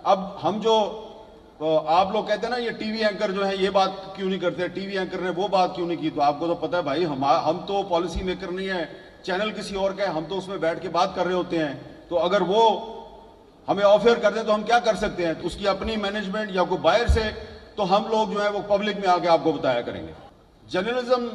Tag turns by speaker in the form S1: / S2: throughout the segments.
S1: अब हम जो आप लोग कहते हैं ना, ये टीवी एंकर जो है ये बात क्यों नहीं करते, टीवी एंकर ने वो बात क्यों नहीं की, तो आपको तो पता है भाई, हम तो पॉलिसी मेकर नहीं है, चैनल किसी और का है, हम तो उसमें बैठ के बात कर रहे होते हैं। तो अगर वो हमें ऑफर कर दे तो हम क्या कर सकते हैं, तो उसकी अपनी मैनेजमेंट या कोई बायर से, तो हम लोग जो है वो पब्लिक में आके आपको बताया करेंगे। जर्नलिज्म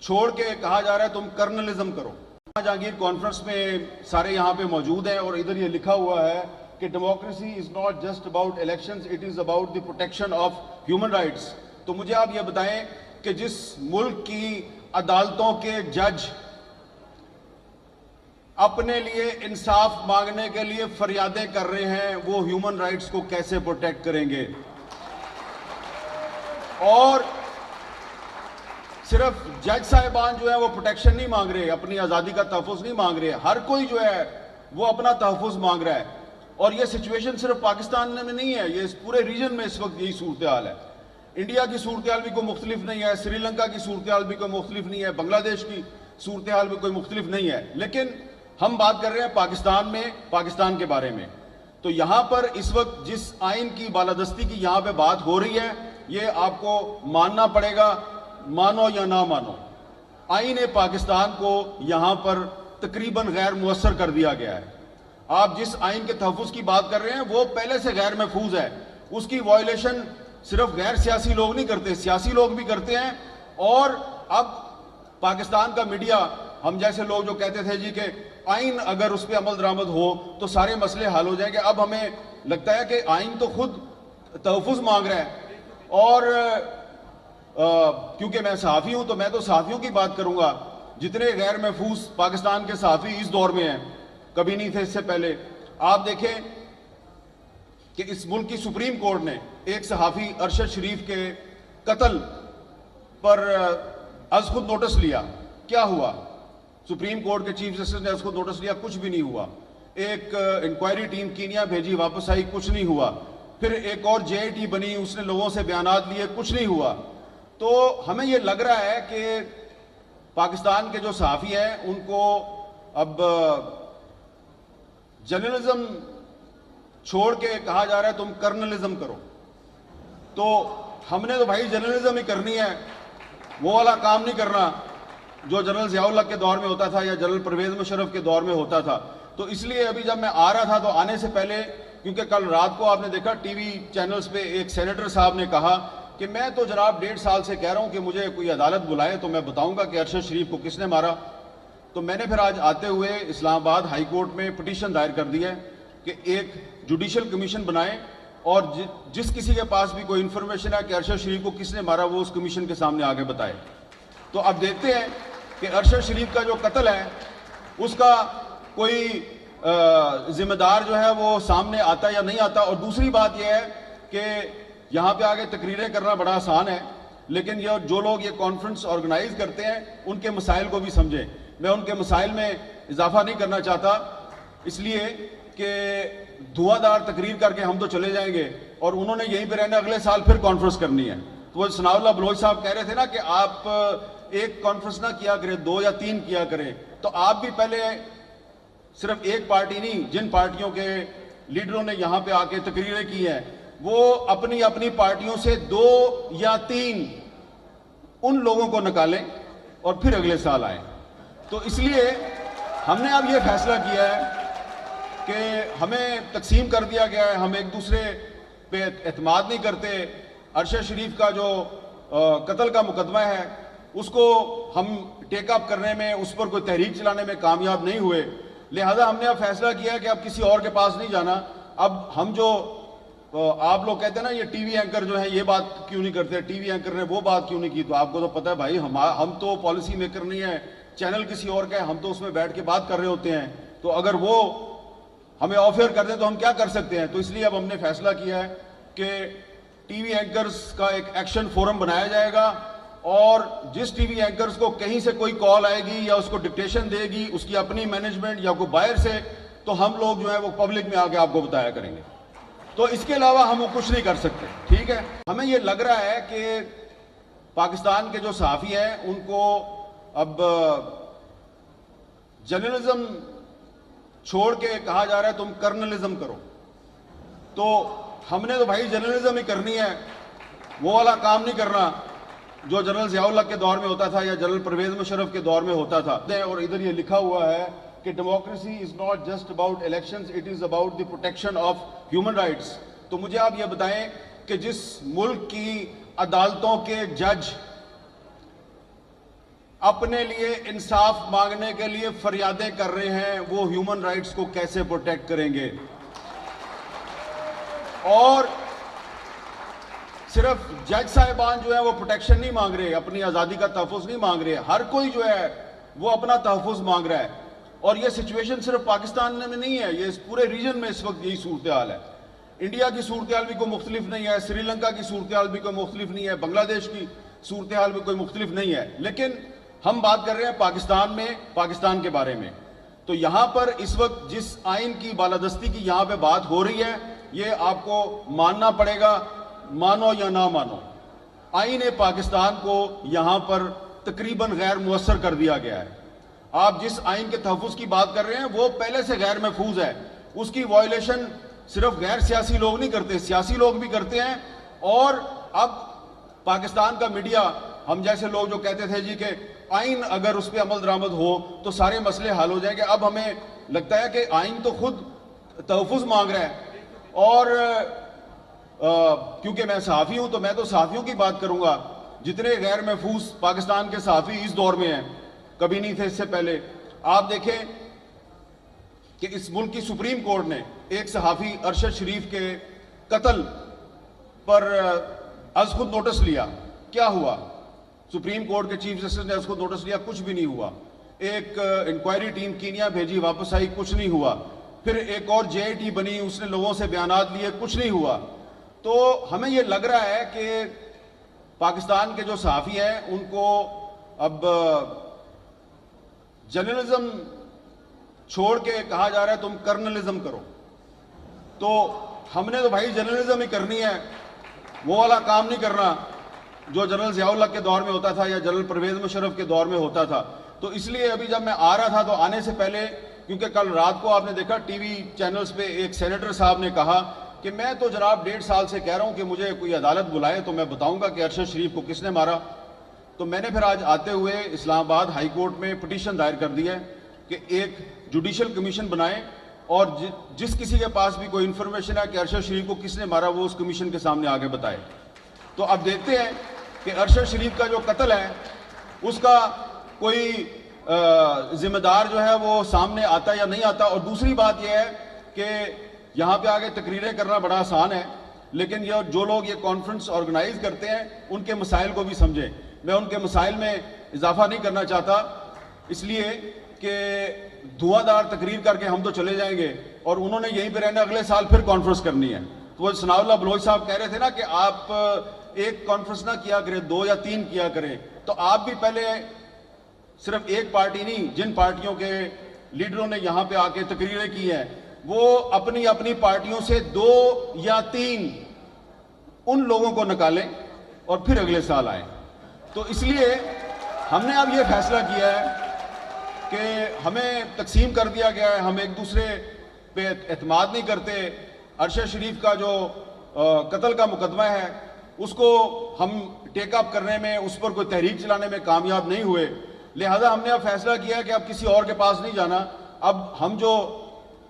S1: छोड़ के कहा जा रहा है तुम कर्नलिज्म करो। जहांगीर कॉन्फ्रेंस में सारे यहाँ पे मौजूद हैं और इधर ये लिखा हुआ है कि democracy is not just about elections, it is about the protection of human rights. तो मुझे आप ये बताएं कि जिस मुल्क की अदालतों के जज अपने लिए इंसाफ मांगने के लिए फरियादें कर रहे हैं, वो ह्यूमन राइट्स को कैसे प्रोटेक्ट करेंगे? और सिर्फ जज साहिबान जो है वो प्रोटेक्शन नहीं मांग रहे, अपनी आजादी का तहफ़्फ़ुज़ नहीं मांग रहे, हर कोई जो है वो अपना तहफ़्फ़ुज़ मांग रहा है। और ये सिचुएशन सिर्फ पाकिस्तान में नहीं है, ये इस पूरे रीजन में इस वक्त यही सूरत हाल है। इंडिया की सूरत हाल भी कोई मुख्तलिफ नहीं है, श्रीलंका की सूरत हाल भी कोई मुख्तलिफ नहीं है, बांग्लादेश की सूरत हाल भी कोई मुख्तलिफ नहीं है। लेकिन हम बात कर रहे हैं पाकिस्तान में, पाकिस्तान के बारे में। तो यहां पर इस वक्त जिस आइन की बालादस्ती की यहां पे बात हो रही है, ये आपको मानना पड़ेगा, मानो या ना मानो, आइन पाकिस्तान को यहां पर तकरीबन गैर मुअस्सर कर दिया गया है। आप जिस आइन के तहफ़्फ़ुज़ की बात कर रहे हैं वो पहले से गैर महफूज है, उसकी वायलेशन सिर्फ गैर सियासी लोग नहीं करते, सियासी लोग भी करते हैं। और अब पाकिस्तान का मीडिया, हम जैसे लोग जो कहते थे जी कि आइन अगर उस पर अमल दरामद हो तो सारे मसले हल हो जाएंगे, अब हमें लगता है कि आइन तो खुद तहफ़्फ़ुज़ मांग रहा है। और क्योंकि मैं सहाफ़ी हूं तो मैं तो सहाफ़ियों की बात करूंगा। जितने गैर महफूज पाकिस्तान के सहाफ़ी इस दौर में हैं, कभी नहीं थे इससे पहले। आप देखें कि इस मुल्क की सुप्रीम कोर्ट ने एक सहाफ़ी अरशद शरीफ के कत्ल पर अज खुद नोटिस लिया। क्या हुआ? सुप्रीम कोर्ट के चीफ जस्टिस ने अज खुद नोटिस लिया, कुछ भी नहीं हुआ। एक इंक्वायरी टीम कीनिया भेजी, वापस आई, कुछ नहीं हुआ। फिर एक और JIT बनी, उसने लोगों से बयानात लिए, कुछ नहीं हुआ। तो हमें यह लग रहा है कि पाकिस्तान के जो सहाफ़ी हैं उनको अब जर्नलिज्म छोड़ के कहा जा रहा है तुम कर्नलिज्म करो। तो हमने तो भाई जर्नलिज्म ही करनी है, वो वाला काम नहीं करना जो जनरल ज़ियाउल हक के दौर में होता था या जनरल परवेज़ मुशर्रफ के दौर में होता था। तो इसलिए अभी जब मैं आ रहा था तो आने से पहले, क्योंकि कल रात को आपने देखा टीवी चैनल्स पे एक सेनेटर साहब ने कहा कि मैं तो जनाब 1.5 साल से कह रहा हूं कि मुझे कोई अदालत बुलाए तो मैं बताऊंगा कि अरशद शरीफ को किसने मारा। तो मैंने फिर आज आते हुए इस्लामाबाद हाई कोर्ट में पिटीशन दायर कर दी है कि एक जुडिशल कमीशन बनाएं और जिस किसी के पास भी कोई इंफॉर्मेशन है कि अरशद शरीफ को किसने मारा, वो उस कमीशन के सामने आगे बताए। तो अब देखते हैं कि अरशद शरीफ का जो कत्ल है उसका कोई जिम्मेदार जो है वो सामने आता या नहीं आता। और दूसरी बात यह है कि यहाँ पे आगे तकरीरें करना बड़ा आसान है, लेकिन ये जो लोग ये कॉन्फ्रेंस ऑर्गेनाइज करते हैं उनके मसाइल को भी समझें। मैं उनके मसाइल में इजाफा नहीं करना चाहता, इसलिए कि धुआंधार तकरीर करके हम तो चले जाएंगे और उन्होंने यहीं पर रहना, अगले साल फिर कॉन्फ्रेंस करनी है। तो वो सनाउल्लाह बलोच साहब कह रहे थे ना कि आप एक कॉन्फ्रेंस ना किया करें, 2 या 3 किया करें। तो आप भी पहले सिर्फ एक पार्टी नहीं, जिन पार्टियों के लीडरों ने यहाँ पे आके तकरीरें की हैं, वो अपनी अपनी पार्टियों से 2 या 3 उन लोगों को निकालें और फिर अगले साल आए। तो इसलिए हमने अब ये फैसला किया है कि हमें तकसीम कर दिया गया है, हम एक दूसरे पे एतमाद नहीं करते। अरशद शरीफ का जो कत्ल का मुकदमा है उसको हम टेकअप करने में, उस पर कोई तहरीक चलाने में कामयाब नहीं हुए, लिहाजा हमने अब फैसला किया है कि अब किसी और के पास नहीं जाना। अब हम जो आप लोग कहते हैं ना, ये टीवी एंकर जो है ये बात क्यों नहीं करते, टीवी एंकर ने वो बात क्यों नहीं की, तो आपको तो पता है भाई, हम तो पॉलिसी मेकर नहीं है, चैनल किसी और का है, हम तो उसमें बैठ के बात कर रहे होते हैं। तो अगर वो हमें ऑफर कर दे तो हम क्या कर सकते हैं। तो इसलिए अब हमने फैसला किया है कि टीवी एंकर्स का एक एक्शन फोरम बनाया जाएगा और जिस टीवी एंकर्स को कहीं से कोई कॉल आएगी या उसको डिक्टेशन देगी उसकी अपनी मैनेजमेंट या कोई बायर से, तो हम लोग जो है वो पब्लिक में आके आपको बताया करेंगे। तो इसके अलावा हम वो कुछ नहीं कर सकते, ठीक है। हमें ये लग रहा है कि पाकिस्तान के जो सहाफ़ी हैं उनको अब जर्नलिज्म छोड़ के कहा जा रहा है तुम कर्नलिज्म करो। तो हमने तो भाई जर्नलिज्म ही करनी है, वो वाला काम नहीं करना जो जनरल ज़ियाउल हक के दौर में होता था या जनरल परवेज मुशर्रफ के दौर में होता था। और इधर ये लिखा हुआ है कि democracy is not just about elections, it is about the protection of human rights. तो मुझे आप ये बताएं कि जिस मुल्क की अदालतों के जज अपने लिए इंसाफ मांगने के लिए फरियादें कर रहे हैं, वो ह्यूमन राइट्स को कैसे प्रोटेक्ट करेंगे? और सिर्फ जज साहिबान जो है वो प्रोटेक्शन नहीं मांग रहे, अपनी आज़ादी का तहफ़्फ़ुज़ नहीं मांग रहे, हर कोई जो है वो अपना तहफ़्फ़ुज़ मांग रहा है। और ये सिचुएशन सिर्फ पाकिस्तान में नहीं है, ये इस पूरे रीजन में इस वक्त यही सूरत हाल है। इंडिया की सूरत हाल भी कोई मुख्तलिफ नहीं है, श्रीलंका की सूरत हाल भी कोई मुख्तलिफ नहीं है, बांग्लादेश की सूरत हाल भी कोई मुख्तलिफ नहीं है। लेकिन हम बात कर रहे हैं पाकिस्तान में, पाकिस्तान के बारे में। तो यहां पर इस वक्त जिस आइन की बालादस्ती की यहां पे बात हो रही है, ये आपको मानना पड़ेगा, मानो या ना मानो, आइन पाकिस्तान को यहां पर तकरीबन गैर मुअस्सर कर दिया गया है। आप जिस आइन के तहफ़्फ़ुज़ की बात कर रहे हैं वो पहले से गैर महफूज है, उसकी वायलेशन सिर्फ गैर सियासी लोग नहीं करते, सियासी लोग भी करते हैं। और अब पाकिस्तान का मीडिया, हम जैसे लोग जो कहते थे जी कि आइन अगर उस पर अमल दरामद हो तो सारे मसले हल हो जाएंगे, अब हमें लगता है कि आइन तो खुद तहफ़्फ़ुज़ मांग रहा है। और क्योंकि मैं सहाफ़ी हूं तो मैं तो सहाफ़ियों की बात करूंगा। जितने गैर महफूज पाकिस्तान के सहाफ़ी इस दौर में हैं, कभी नहीं थे इससे पहले। आप देखें कि इस मुल्क की सुप्रीम कोर्ट ने एक सहाफ़ी अरशद शरीफ के कत्ल पर अज़ खुद नोटिस लिया। क्या हुआ? सुप्रीम कोर्ट के चीफ जस्टिस ने अज़ खुद नोटिस लिया, कुछ भी नहीं हुआ। एक इंक्वायरी टीम कीनिया भेजी, वापस आई, कुछ नहीं हुआ। फिर एक और JIT बनी, उसने लोगों से बयानात लिए, कुछ नहीं हुआ। तो हमें ये लग रहा है कि पाकिस्तान के जो सहाफ़ी हैं उनको अब जर्नलिज्म छोड़ के कहा जा रहा है तुम कर्नलिज्म करो। तो हमने तो भाई जर्नलिज्म ही करनी है, वो वाला काम नहीं करना जो जनरल ज़ियाउल हक के दौर में होता था या जनरल परवेज मुशर्रफ के दौर में होता था। तो इसलिए अभी जब मैं आ रहा था तो आने से पहले, क्योंकि कल रात को आपने देखा टीवी चैनल्स पे एक सेनेटर साहब ने कहा कि मैं तो जनाब 1.5 साल से कह रहा हूं कि मुझे कोई अदालत बुलाए तो मैं बताऊंगा कि अरशद शरीफ को किसने मारा। तो मैंने फिर आज आते हुए इस्लामाबाद हाई कोर्ट में पिटीशन दायर कर दी है कि एक जुडिशल कमीशन बनाएं और जिस किसी के पास भी कोई इंफॉर्मेशन है कि अरशद शरीफ को किसने मारा वो उस कमीशन के सामने आगे बताए। तो अब देखते हैं कि अरशद शरीफ का जो कत्ल है उसका कोई जिम्मेदार जो है वो सामने आता या नहीं आता। और दूसरी बात यह है कि यहाँ पे आगे तकरीरें करना बड़ा आसान है, लेकिन ये जो लोग ये कॉन्फ्रेंस ऑर्गेनाइज करते हैं उनके मसाइल को भी समझें। मैं उनके मसाइल में इजाफा नहीं करना चाहता, इसलिए कि धुआंधार तकरीर करके हम तो चले जाएंगे और उन्होंने यहीं पे रहना, अगले साल फिर कॉन्फ्रेंस करनी है। तो वो सनाउल्लाह बलोच साहब कह रहे थे ना कि आप एक कॉन्फ्रेंस ना किया करें, 2 या 3 किया करें। तो आप भी पहले सिर्फ एक पार्टी नहीं, जिन पार्टियों के लीडरों ने यहाँ पे आके तकरीरें की हैं वो अपनी अपनी पार्टियों से 2 या 3 उन लोगों को निकालें और फिर अगले साल आए। तो इसलिए हमने अब ये फैसला किया है कि हमें तकसीम कर दिया गया है, हम एक दूसरे पे एतमाद नहीं करते। अरशद शरीफ का जो कत्ल का मुकदमा है उसको हम टेकअप करने में, उस पर कोई तहरीक चलाने में कामयाब नहीं हुए, लिहाजा हमने अब फैसला किया है कि अब किसी और के पास नहीं जाना। अब हम जो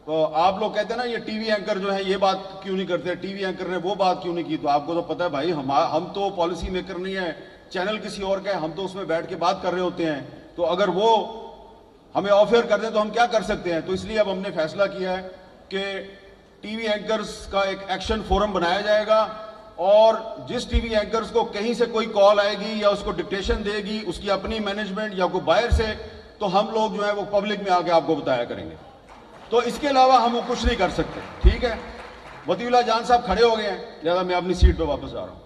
S1: आप लोग कहते हैं ना ये टीवी एंकर जो है ये बात क्यों नहीं करते, टीवी एंकर ने वो बात क्यों नहीं की, तो आपको तो पता है भाई हम तो पॉलिसी मेकर नहीं है, चैनल किसी और का है, हम तो उसमें बैठ के बात कर रहे होते हैं। तो अगर वो हमें ऑफर कर दें तो हम क्या कर सकते हैं। तो इसलिए अब हमने फैसला किया है कि टीवी एंकर्स का एक एक्शन फोरम बनाया जाएगा और जिस टीवी एंकर्स को कहीं से कोई कॉल आएगी या उसको डिक्टेशन देगी उसकी अपनी मैनेजमेंट या कोई बाहर से, तो हम लोग जो है वो पब्लिक में आके आपको बताया करेंगे। तो इसके अलावा हम कुछ नहीं कर सकते। ठीक है, वतीउल्लाह जान साहब खड़े हो गए हैं, लिहाजा मैं अपनी सीट पर वापस आ रहा हूँ।